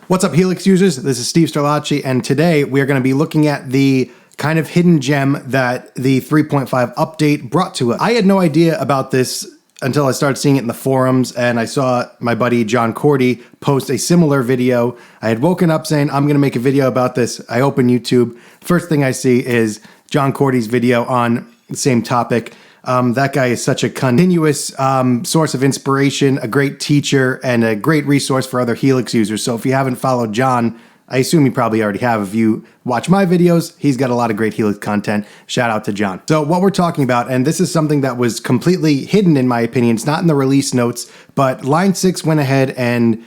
What's up, Helix users? This is Steve Sterlacci, and today we are going to be looking at the kind of hidden gem that the 3.5 update brought to us. I had no idea about this until I started seeing it in the forums, and I saw my buddy John Cordy post a similar video. I had woken up saying, I'm going to make a video about this. I open YouTube. First thing I see is John Cordy's video on the same topic. That guy is such a continuous source of inspiration, a great teacher, and a great resource for other Helix users. So if you haven't followed John, I assume you probably already have. If you watch my videos, he's got a lot of great Helix content. Shout out to John. So what we're talking about, and this is something that was completely hidden in my opinion, it's not in the release notes, but Line 6 went ahead and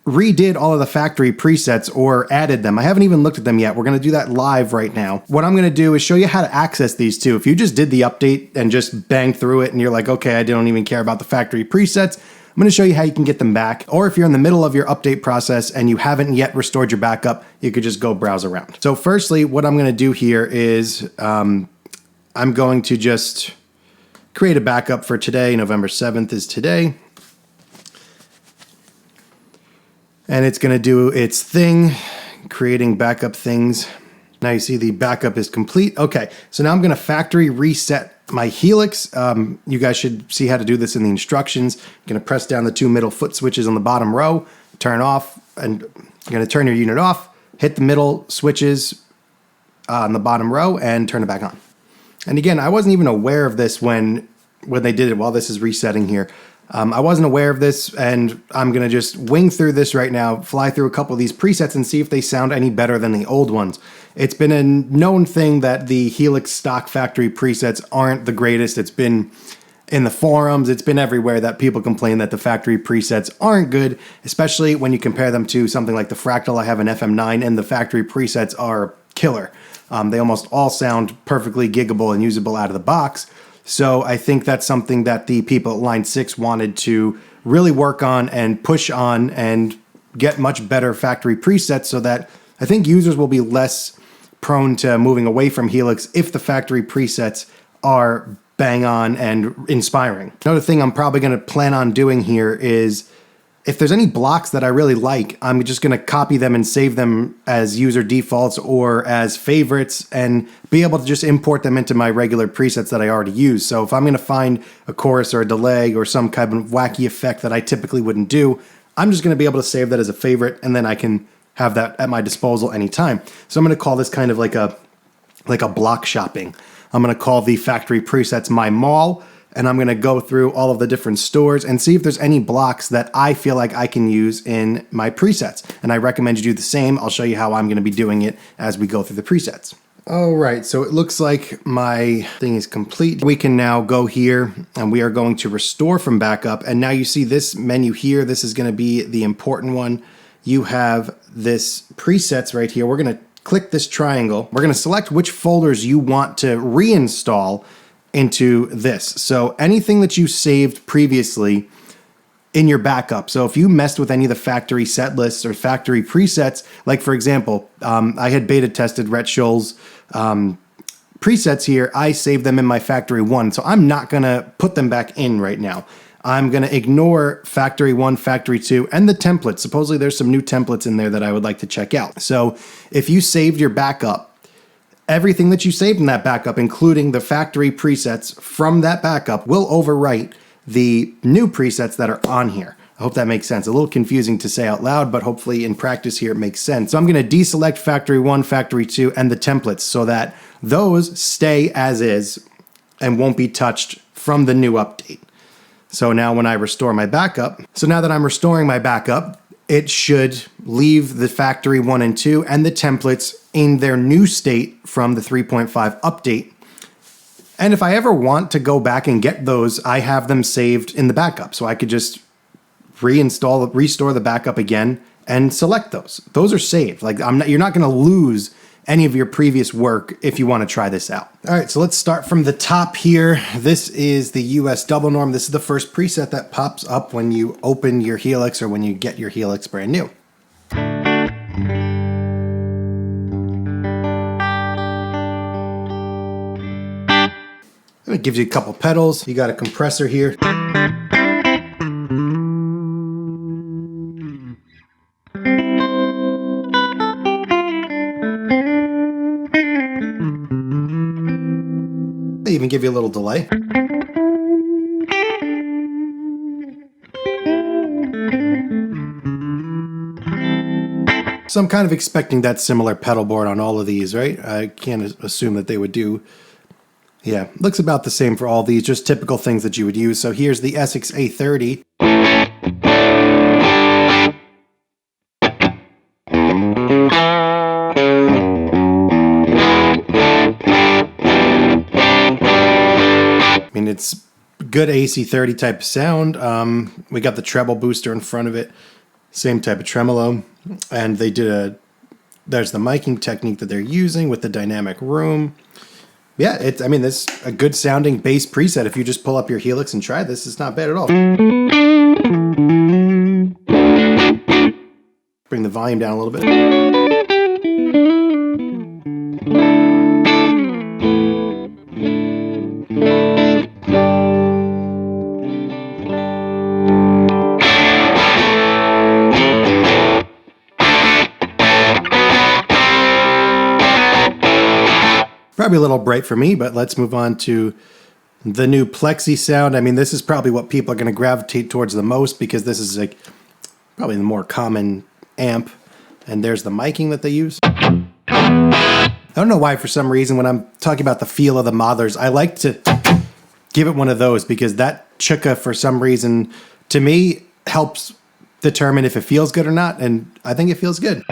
redid all of the factory presets or added them. I haven't even looked at them yet. We're going to do that live right now. What I'm going to do is show you how to access these two. If you just did the update and just banged through it and you're like, okay, I don't even care about the factory presets, I'm going to show you how you can get them back. Or if you're in the middle of your update process and you haven't yet restored your backup, you could just go browse around. So firstly, what I'm going to do here is I'm going to just create a backup for today. November 7th is today. And it's going to do its thing, creating backup things. Now you see the backup is complete. Okay, so now I'm going to factory reset my Helix. You guys should see how to do this in the instructions. I'm going to press down the two middle foot switches on the bottom row, turn off, and you're going to turn your unit off, hit the middle switches on the bottom row, and turn it back on. And again, I wasn't even aware of this when they did it while this is resetting here. I wasn't aware of this, and I'm going to just wing through this right now, fly through a couple of these presets and see if they sound any better than the old ones. It's been a known thing that the Helix stock factory presets aren't the greatest. It's been in the forums, it's been everywhere that people complain that the factory presets aren't good, especially when you compare them to something like the Fractal. I have an FM9, and the factory presets are killer. They almost all sound perfectly giggable and usable out of the box. So I think that's something that the people at Line 6 wanted to really work on and push on and get much better factory presets so that I think users will be less prone to moving away from Helix if the factory presets are bang on and inspiring. Another thing I'm probably going to plan on doing here is if there's any blocks that I really like, I'm just going to copy them and save them as user defaults or as favorites and be able to just import them into my regular presets that I already use. So if I'm going to find a chorus or a delay or some kind of wacky effect that I typically wouldn't do, I'm just going to be able to save that as a favorite, and then I can have that at my disposal anytime. So I'm going to call this kind of like a block shopping. I'm going to call the factory presets my mall, and I'm going to go through all of the different stores and see if there's any blocks that I feel like I can use in my presets. And I recommend you do the same. I'll show you how I'm going to be doing it as we go through the presets. All right, so it looks like my thing is complete. We can now go here and we are going to restore from backup. And now you see this menu here. This is going to be the important one. You have this presets right here. We're going to click this triangle. We're going to select which folders you want to reinstall into this. So anything that you saved previously in your backup. So if you messed with any of the factory set lists or factory presets, like for example, I had beta tested Rhett Scholl's presets here. I saved them in my factory 1. So I'm not going to put them back in right now. I'm going to ignore factory 1, factory 2, and the templates. Supposedly there's some new templates in there that I would like to check out. So if you saved your backup, everything that you saved in that backup, including the factory presets from that backup, will overwrite the new presets that are on here. I hope that makes sense. A little confusing to say out loud, but hopefully in practice here it makes sense. So I'm going to deselect factory 1, factory 2, and the templates so that those stay as is and won't be touched from the new update. So now when I restore my backup, so now that I'm restoring my backup, it should leave the factory 1 and 2 and the templates in their new state from the 3.5 update. And if I ever want to go back and get those, I have them saved in the backup. So I could just restore the backup again and select those. Those are saved. Like you're not going to lose any of your previous work if you want to try this out. All right, so let's start from the top here. This is the US double norm. This is the first preset that pops up when you open your Helix or when you get your Helix brand new. It gives you a couple pedals. You got a compressor here. even give you a little delay. So I'm kind of expecting that similar pedal board on all of these, right? I can't assume that they would do. Yeah, looks about the same for all these, just typical things that you would use. So here's the Essex A30. I mean, it's good AC30 type of sound. We got the treble booster in front of it, same type of tremolo, and they did there's the miking technique that they're using with the dynamic room. Yeah, I mean, this is a good sounding bass preset. If you just pull up your Helix and try this, it's not bad at all. Bring the volume down a little bit. Probably a little bright for me, but let's move on to the new Plexi sound. I mean, this is probably what people are going to gravitate towards the most because this is like probably the more common amp. And there's the miking that they use. I don't know why, for some reason, when I'm talking about the feel of the modelers, I like to give it one of those because that chukka, for some reason, to me, helps determine if it feels good or not. And I think it feels good.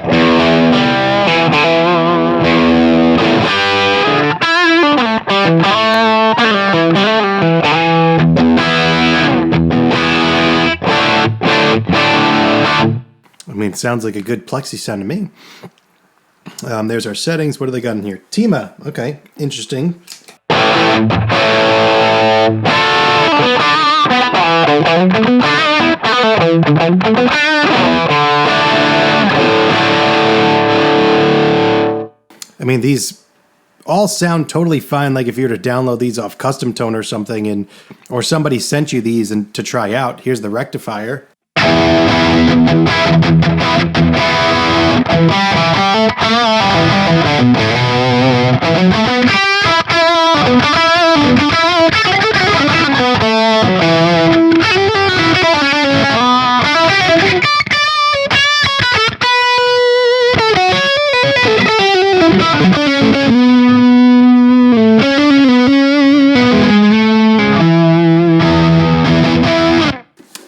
I mean, it sounds like a good Plexi sound to me. There's our settings. What do they got in here? Tima. Okay, interesting. I mean, these all sound totally fine. Like if you were to download these off Custom Tone or something, or somebody sent you these and to try out. Here's the rectifier.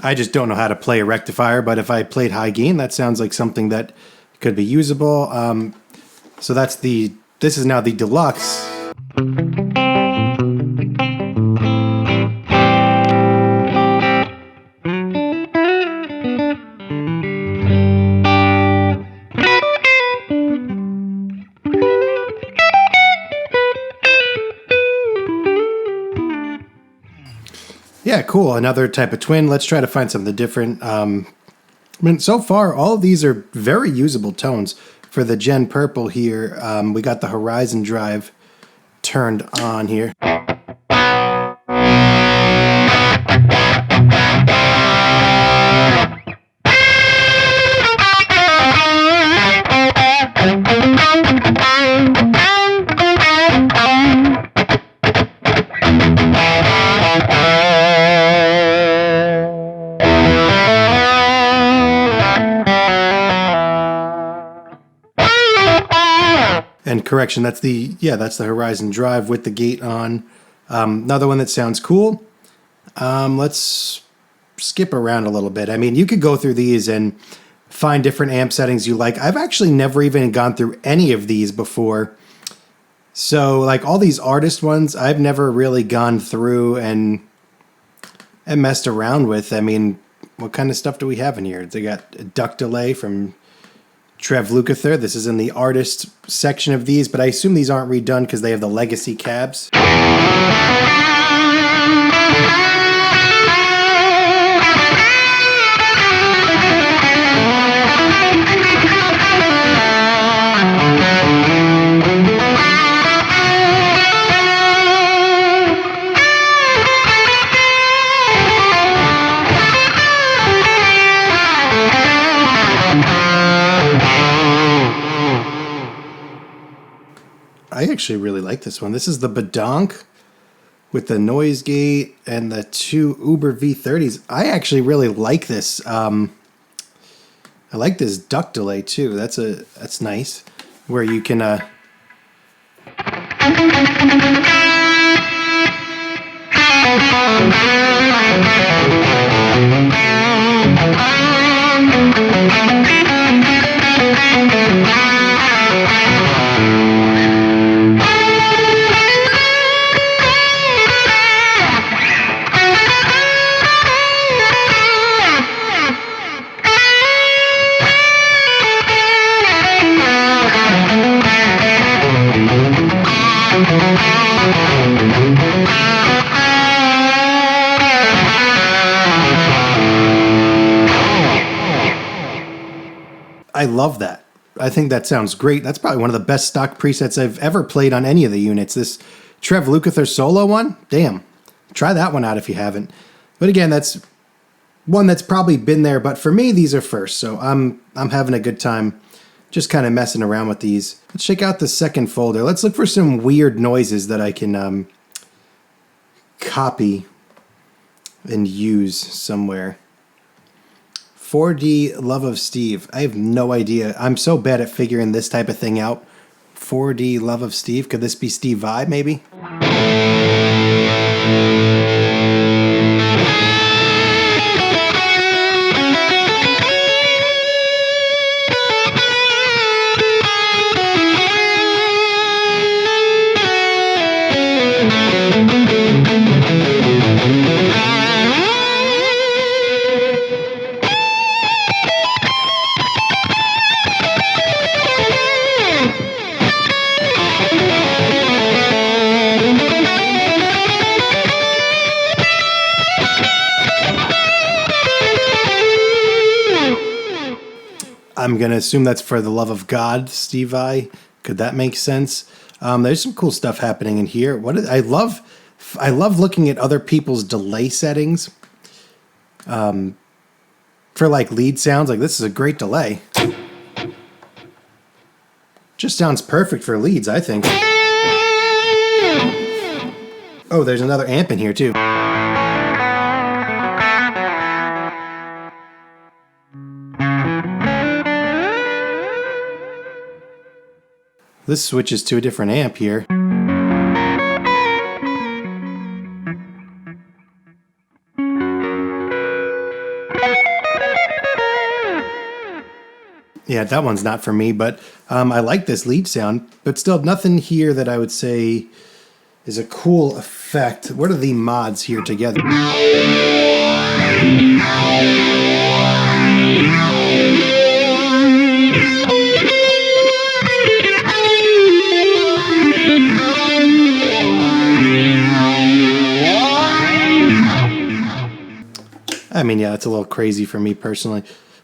I just don't know how to play a rectifier, but if I played high gain, that sounds like something that could be usable. So this is now the deluxe. Yeah, cool. Another type of twin. Let's try to find something different. I mean, so far, all of these are very usable tones. For the Gen Purple here, we got the Horizon Drive turned on here. And correction, that's the Horizon Drive with the gate on. Another one that sounds cool. Let's skip around a little bit. I mean, you could go through these and find different amp settings you like. I've actually never even gone through any of these before. So like all these artist ones, I've never really gone through and messed around with. I mean, what kind of stuff do we have in here? They got a duck delay from Trev Lukather. This is in the artist section of these, but I assume these aren't redone because they have the legacy cabs. I actually really like this one. This is the Badonk with the noise gate and the two Uber V30s. I actually really like this. I like this duck delay too. That's nice, where you can. I love that. I think that sounds great. That's probably one of the best stock presets I've ever played on any of the units. This Trev Lukather solo one, damn. Try that one out if you haven't. But again, that's one that's probably been there, but for me, these are first. So I'm having a good time just kind of messing around with these. Let's check out the second folder. Let's look for some weird noises that I can copy and use somewhere. 4D Love of Steve. I have no idea. I'm so bad at figuring this type of thing out. 4D Love of Steve. Could this be Steve Vai, maybe? I'm going to assume that's for the love of God, Steve Vai. Could that make sense? There's some cool stuff happening in here. I love looking at other people's delay settings for like lead sounds. Like this is a great delay. Just sounds perfect for leads, I think. Oh, there's another amp in here too. This switches to a different amp here. Yeah, that one's not for me, but I like this lead sound, but still nothing here that I would say is a cool effect. What are the mods here together? I mean, yeah, it's a little crazy for me personally.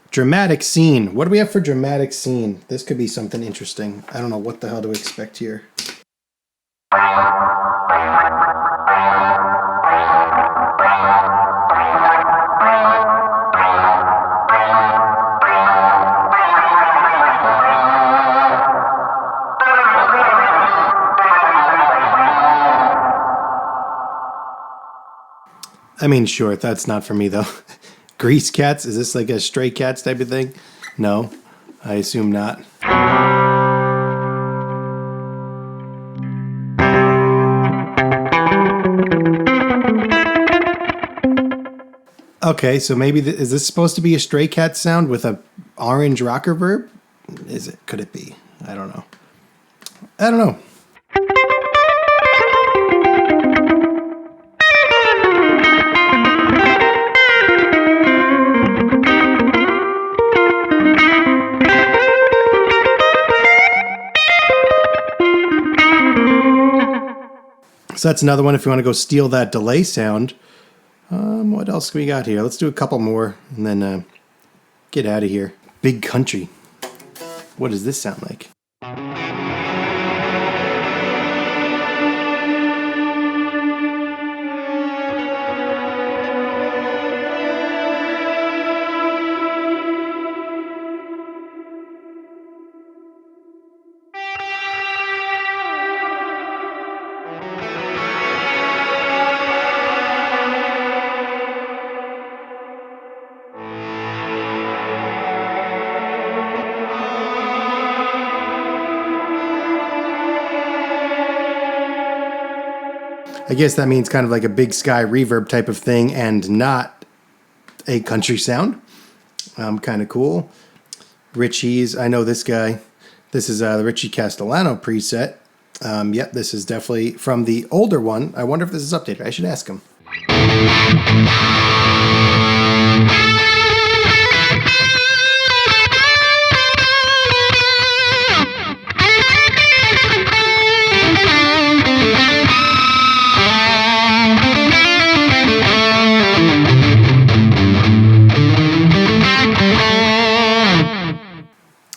Dramatic scene. What do we have for dramatic scene? This could be something interesting. I don't know what the hell to expect here. I mean, sure, that's not for me, though. Grease Cats? Is this like a Stray Cats type of thing? No, I assume not. Okay, so maybe, is this supposed to be a Stray Cat sound with a orange rocker verb? Is it? Could it be? I don't know. I don't know. So that's another one if you want to go steal that delay sound. What else we got here? Let's do a couple more and then get out of here. Big Country. What does this sound like? I guess that means kind of like a big sky reverb type of thing and not a country sound. Kind of cool. Richie's, I know this guy. This is the Richie Castellano preset. Yep, this is definitely from the older one. I wonder if this is updated. I should ask him.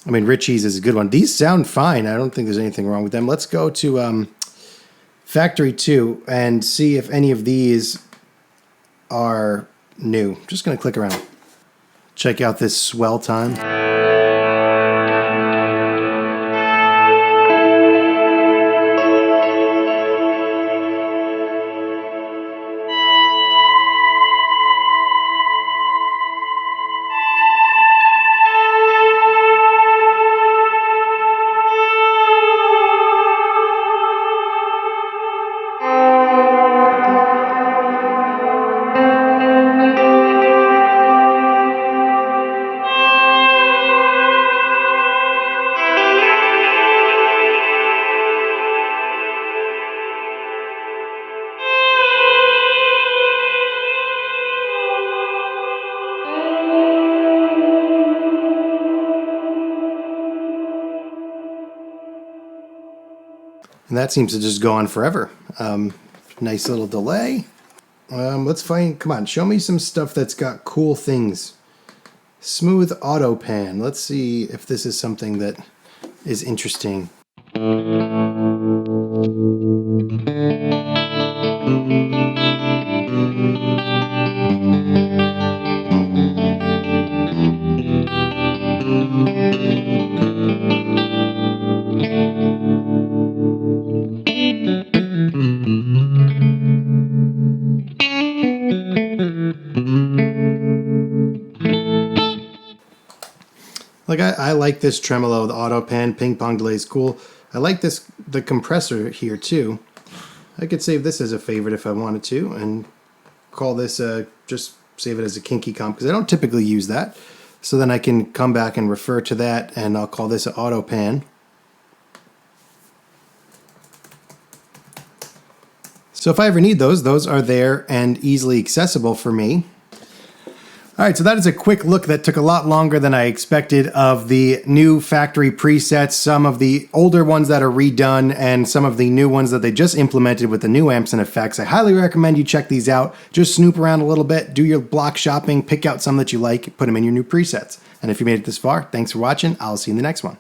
I mean, Richie's is a good one. These sound fine. I don't think there's anything wrong with them. Let's go to Factory 2 and see if any of these are new. I'm just going to click around. Check out this swell time. And that seems to just go on forever. Nice little delay. Let's find, come on, show me some stuff that's got cool things. Smooth auto pan. Let's see if this is something that is interesting. Like I like this tremolo, the auto pan, ping pong delay is cool. I like this, the compressor here too. I could save this as a favorite if I wanted to and call this, just save it as a kinky comp because I don't typically use that. So then I can come back and refer to that and I'll call this an auto pan. So if I ever need those are there and easily accessible for me. All right, so that is a quick look that took a lot longer than I expected of the new factory presets, some of the older ones that are redone, and some of the new ones that they just implemented with the new amps and effects. I highly recommend you check these out. Just snoop around a little bit, do your block shopping, pick out some that you like, put them in your new presets. And if you made it this far, thanks for watching. I'll see you in the next one.